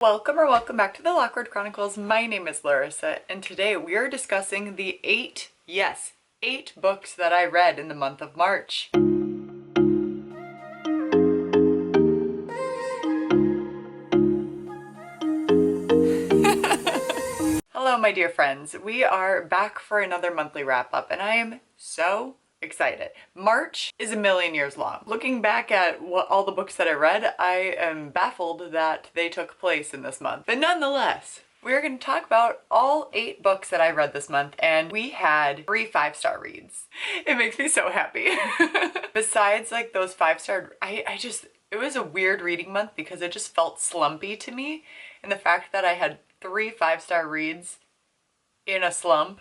Welcome back to the Lockwood Chronicles. My name is Larissa, and today we are discussing the eight books that I read in the month of March. Hello, my dear friends. We are back for another monthly wrap-up, and I am so excited. March is a million years long. Looking back at all the books that I read, I am baffled that they took place in this month. But nonetheless, we're going to talk about all 8 books that I read this month, and we had 3 5-star reads. It makes me so happy. Besides like those 5-star, it was a weird reading month because it just felt slumpy to me. And the fact that I had 3 5-star reads in a slump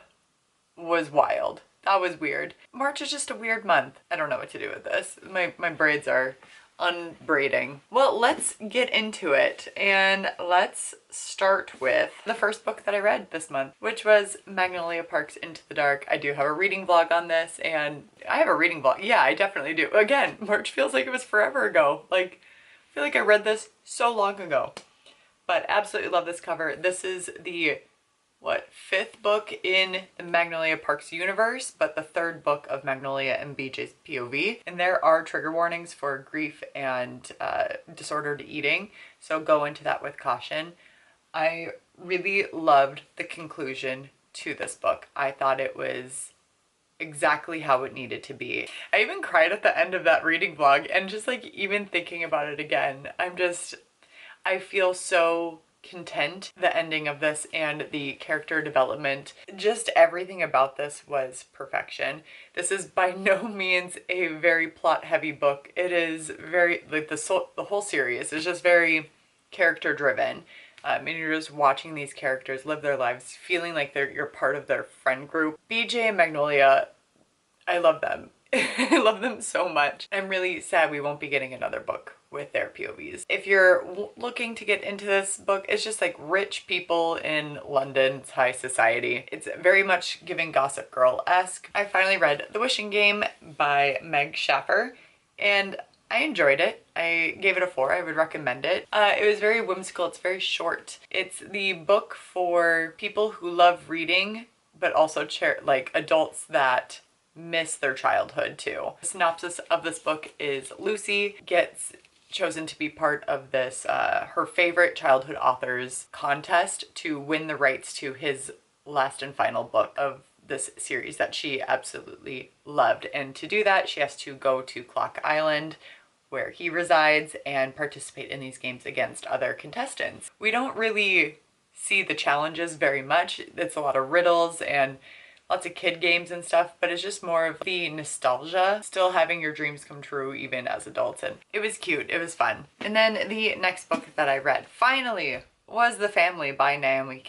was wild. That was weird. March is just a weird month. I don't know what to do with this. My braids are unbraiding. Well, let's get into it, and let's start with the first book that I read this month, which was Magnolia Park's Into the Dark. I do have a reading vlog on this, and I have a reading vlog. Yeah, I definitely do. Again, March feels like it was forever ago. Like, I feel like I read this so long ago. But absolutely love this cover. This is the 5th book in the Magnolia Park's universe, but the 3rd book of Magnolia and BJ's POV. And there are trigger warnings for grief and disordered eating, so go into that with caution. I really loved the conclusion to this book. I thought it was exactly how it needed to be. I even cried at the end of that reading vlog, and just like even thinking about it again, I feel so content. The ending of this and the character development, just everything about this was perfection. This is by no means a very plot heavy book. It is very, like, the whole series is just very character driven. And you're just watching these characters live their lives, feeling like you're part of their friend group. BJ and Magnolia, I love them. I love them so much. I'm really sad we won't be getting another book with their POVs. If you're looking to get into this book, it's just like rich people in London's high society. It's very much giving Gossip Girl-esque. I finally read The Wishing Game by Meg Schaffer, and I enjoyed it. I gave it a 4. I would recommend it. It was very whimsical. It's very short. It's the book for people who love reading, but also like adults that miss their childhood too. The synopsis of this book is Lucy gets chosen to be part of this her favorite childhood author's contest to win the rights to his last and final book of this series that she absolutely loved. And to do that, she has to go to Clock Island, where he resides, and participate in these games against other contestants. We don't really see the challenges very much. It's a lot of riddles and lots of kid games and stuff, but it's just more of the nostalgia, still having your dreams come true even as adults, and it was cute, it was fun. And then the next book that I read, finally, was The Family by Naomi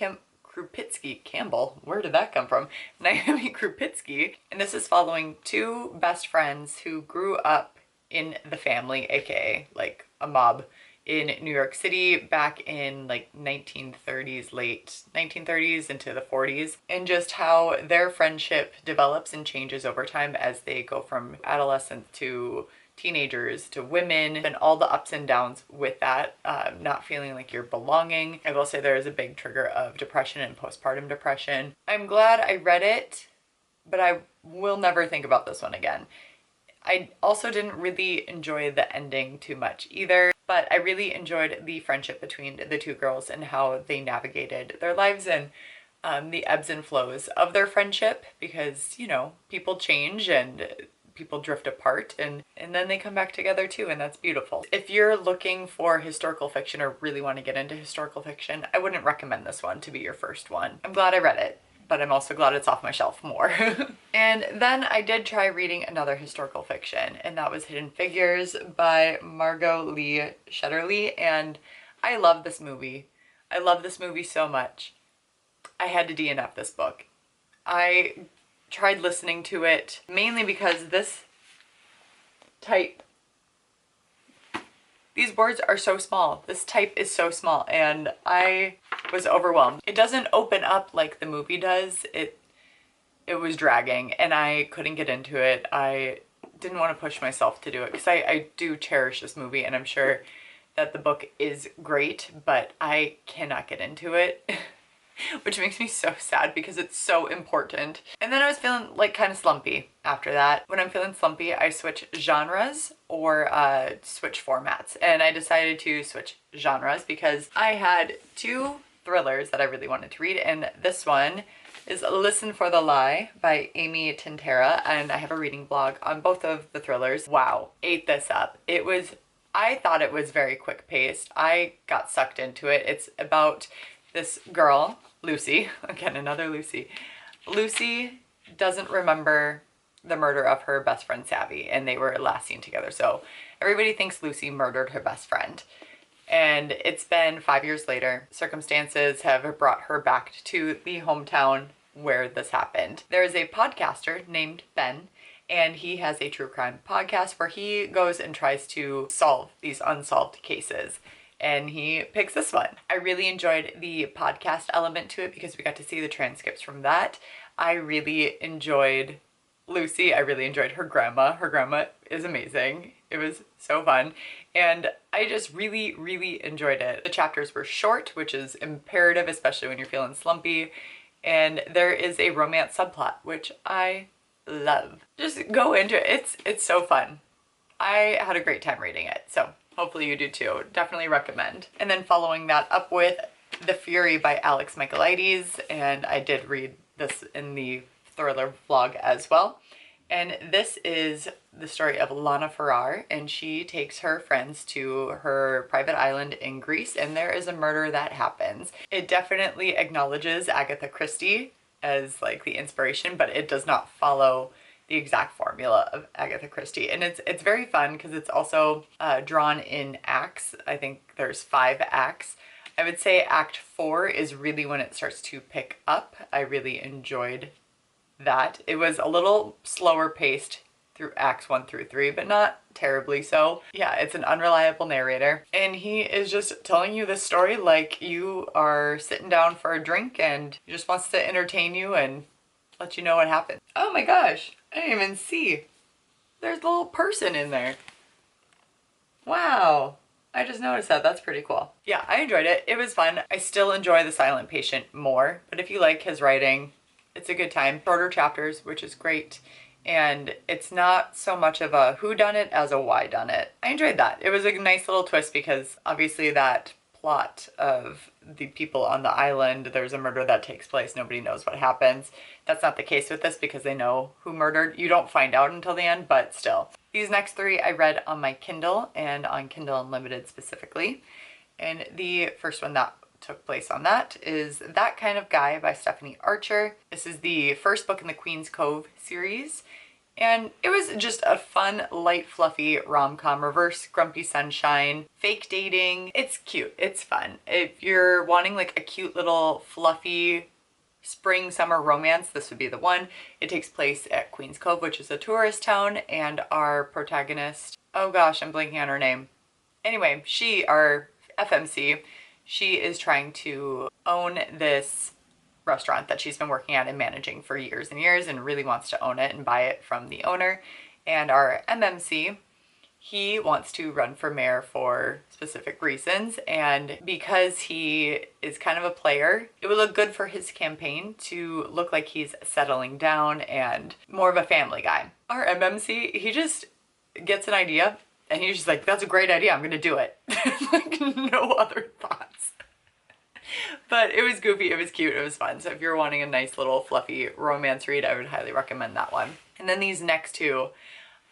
Krupitsky. Campbell, where did that come from? Naomi Krupitsky. And this is following 2 best friends who grew up in the family, aka like a mob, in New York City back in like 1930s, late 1930s into the 40s, and just how their friendship develops and changes over time as they go from adolescents to teenagers to women, and all the ups and downs with that, not feeling like you're belonging. I will say there is a big trigger of depression and postpartum depression. I'm glad I read it, but I will never think about this one again. I also didn't really enjoy the ending too much either, but I really enjoyed the friendship between the 2 girls and how they navigated their lives and the ebbs and flows of their friendship, because, you know, people change and people drift apart, and then they come back together too, and that's beautiful. If you're looking for historical fiction or really want to get into historical fiction, I wouldn't recommend this one to be your first one. I'm glad I read it, but I'm also glad it's off my shelf more. And then I did try reading another historical fiction, and that was Hidden Figures by Margot Lee Shetterly, and I love this movie. I love this movie so much. I had to DNF this book. I tried listening to it mainly because this type, these words are so small. This type is so small, and I was overwhelmed. It doesn't open up like the movie does. It was dragging, and I couldn't get into it. I didn't want to push myself to do it because I do cherish this movie, and I'm sure that the book is great, but I cannot get into it. Which makes me so sad because it's so important. And then I was feeling like kind of slumpy after that. When I'm feeling slumpy, I switch genres or switch formats. And I decided to switch genres because I had two thrillers that I really wanted to read. And this one is Listen for the Lie by Amy Tintera. And I have a reading blog on both of the thrillers. Wow, ate this up. I thought it was very quick paced. I got sucked into it. It's about this girl, Lucy, again, another Lucy. Lucy doesn't remember the murder of her best friend, Savvy, and they were last seen together. So everybody thinks Lucy murdered her best friend. And it's been 5 years later. Circumstances have brought her back to the hometown where this happened. There is a podcaster named Ben, and he has a true crime podcast where he goes and tries to solve these unsolved cases. And he picks this one. I really enjoyed the podcast element to it because we got to see the transcripts from that. I really enjoyed Lucy. I really enjoyed her grandma. Her grandma is amazing. It was so fun. And I just really, really enjoyed it. The chapters were short, which is imperative, especially when you're feeling slumpy. And there is a romance subplot, which I love. Just go into it. It's so fun. I had a great time reading it. So hopefully you do too. Definitely recommend. And then following that up with The Fury by Alex Michaelides, and I did read this in the thriller vlog as well. And this is the story of Lana Farrar, and she takes her friends to her private island in Greece, and there is a murder that happens. It definitely acknowledges Agatha Christie as like the inspiration, but it does not follow the exact formula of Agatha Christie. And it's very fun because it's also drawn in acts. I think there's 5 acts. I would say Act 4 is really when it starts to pick up. I really enjoyed that. It was a little slower paced through acts 1 through 3, but not terribly so. Yeah, it's an unreliable narrator, and he is just telling you this story like you are sitting down for a drink and he just wants to entertain you and let you know what happened. Oh my gosh, I didn't even see. There's a little person in there. Wow, I just noticed that. That's pretty cool. Yeah, I enjoyed it. It was fun. I still enjoy The Silent Patient more, but if you like his writing, it's a good time. Shorter chapters, which is great. And it's not so much of a whodunit as a whydunit. I enjoyed that. It was a nice little twist because obviously that plot of the people on the island, there's a murder that takes place, nobody knows what happens. That's not the case with this because they know who murdered. You don't find out until the end, but still. These next 3 I read on my Kindle and on Kindle Unlimited specifically. And the first one that took place on that is That Kind of Guy by Stephanie Archer. This is the first book in the Queen's Cove series. And it was just a fun, light, fluffy rom-com, reverse grumpy sunshine, fake dating. It's cute. It's fun. If you're wanting like a cute little fluffy spring summer romance, this would be the one. It takes place at Queen's Cove, which is a tourist town, and our protagonist, oh gosh, I'm blanking on her name. Anyway, our FMC, she is trying to own this restaurant that she's been working at and managing for years and years and really wants to own it and buy it from the owner. And our MMC, he wants to run for mayor for specific reasons, and because he is kind of a player, it would look good for his campaign to look like he's settling down and more of a family guy. Our MMC, he just gets an idea and he's just like, that's a great idea, I'm gonna do it. Like no other thoughts. But it was goofy, it was cute, it was fun. So if you're wanting a nice little fluffy romance read, I would highly recommend that one. And then these next 2,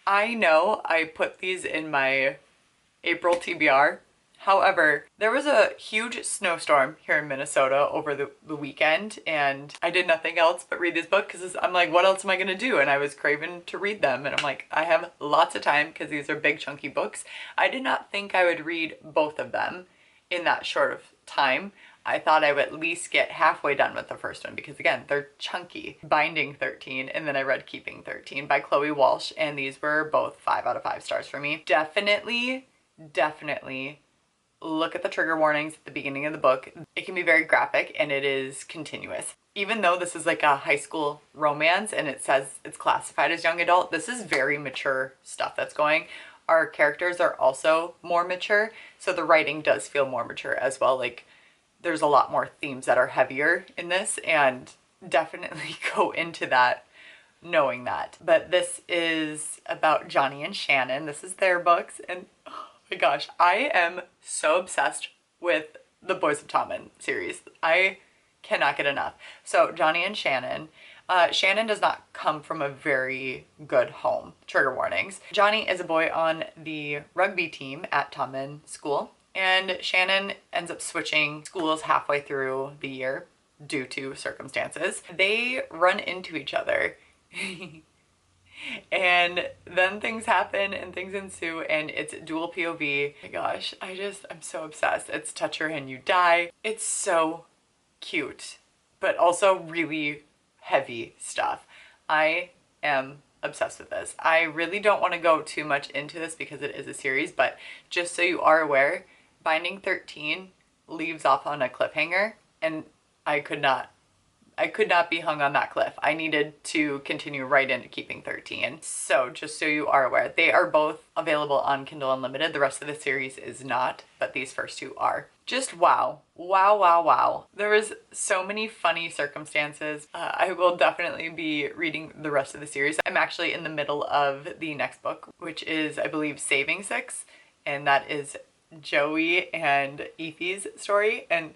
I know I put these in my April TBR. However, there was a huge snowstorm here in Minnesota over the weekend, and I did nothing else but read this book because I'm like, what else am I gonna do? And I was craving to read them, and I'm like, I have lots of time because these are big chunky books. I did not think I would read both of them in that short of time. I thought I would at least get halfway done with the first one because again, they're chunky. Binding 13, and then I read Keeping 13 by Chloe Walsh, and these were both 5 out of 5 stars for me. Definitely look at the trigger warnings at the beginning of the book. It can be very graphic and it is continuous. Even though this is like a high school romance and it says it's classified as young adult, this is very mature stuff that's going our characters are also more mature, so the writing does feel more mature as well. Like, there's a lot more themes that are heavier in this, and definitely go into that knowing that. But this is about Johnny and Shannon. This is their books, and oh my gosh, I am so obsessed with the Boys of Tommen series. I cannot get enough. So Johnny and Shannon. Shannon does not come from a very good home. Trigger warnings. Johnny is a boy on the rugby team at Tommen School, and Shannon ends up switching schools halfway through the year due to circumstances. They run into each other and then things happen and things ensue, and it's dual POV. Oh my gosh, I'm so obsessed. It's touch her and you die. It's so cute, but also really heavy stuff. I am obsessed with this. I really don't want to go too much into this because it is a series, but just so you are aware, Binding 13 leaves off on a cliffhanger, and I could not be hung on that cliff. I needed to continue right into keeping 13. So just so you are aware, they are both available on Kindle Unlimited. The rest of the series is not, but these first two are. Just wow. Wow, wow, wow. There was so many funny circumstances. I will definitely be reading the rest of the series. I'm actually in the middle of the next book, which is, I believe, Saving Six, and that is Joey and Aoife's story, and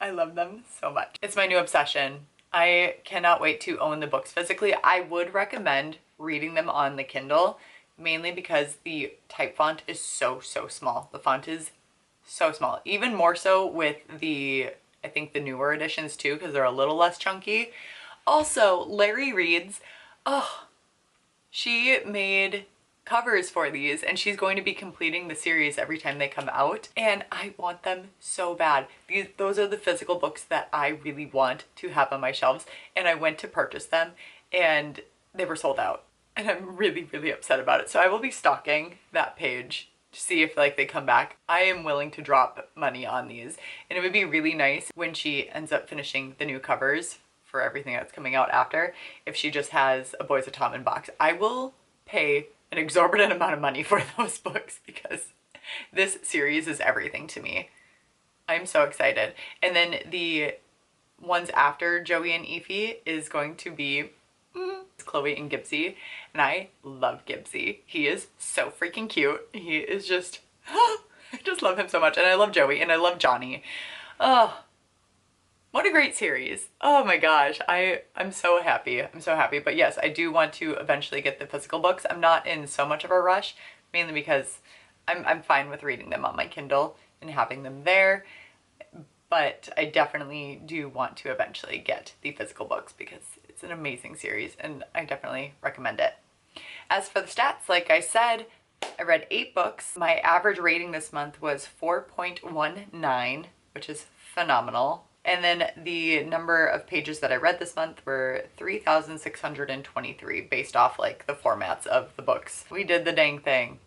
I love them so much. It's my new obsession. I cannot wait to own the books physically. I would recommend reading them on the Kindle, mainly because the type font is so small. The font is so small, even more so with I think the newer editions too, because they're a little less chunky. Also, Larry Reads, oh, she made covers for these, and she's going to be completing the series every time they come out, and I want them so bad. Those are the physical books that I really want to have on my shelves, and I went to purchase them and they were sold out, and I'm really upset about it. So I will be stalking that page to see if like they come back. I am willing to drop money on these, and it would be really nice when she ends up finishing the new covers for everything that's coming out after, if she just has a Boys of Tommen box. I will pay an exorbitant amount of money for those books because this series is everything to me. I'm so excited. And then the ones after Joey and Aoife is going to be Chloe and Gibbsy, and I love Gibbsy. He is so freaking cute. He is just, I just love him so much, and I love Joey, and I love Johnny. Oh, what a great series. Oh my gosh, I'm so happy. I'm so happy. But yes, I do want to eventually get the physical books. I'm not in so much of a rush, mainly because I'm fine with reading them on my Kindle and having them there. But I definitely do want to eventually get the physical books because it's an amazing series and I definitely recommend it. As for the stats, like I said, I read 8 books. My average rating this month was 4.19, which is phenomenal. And then the number of pages that I read this month were 3,623 based off like the formats of the books. We did the dang thing.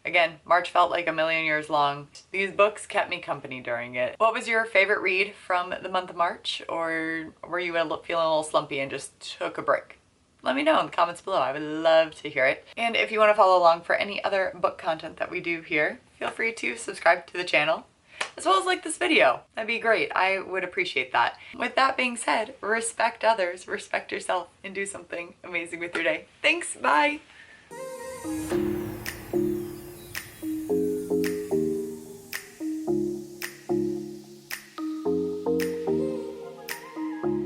Again, March felt like a million years long. These books kept me company during it. What was your favorite read from the month of March? Or were you feeling a little slumpy and just took a break? Let me know in the comments below. I would love to hear it. And if you want to follow along for any other book content that we do here, feel free to subscribe to the channel, as well as like this video. That'd be great. I would appreciate that. With that being said, respect others, respect yourself, and do something amazing with your day. Thanks, bye!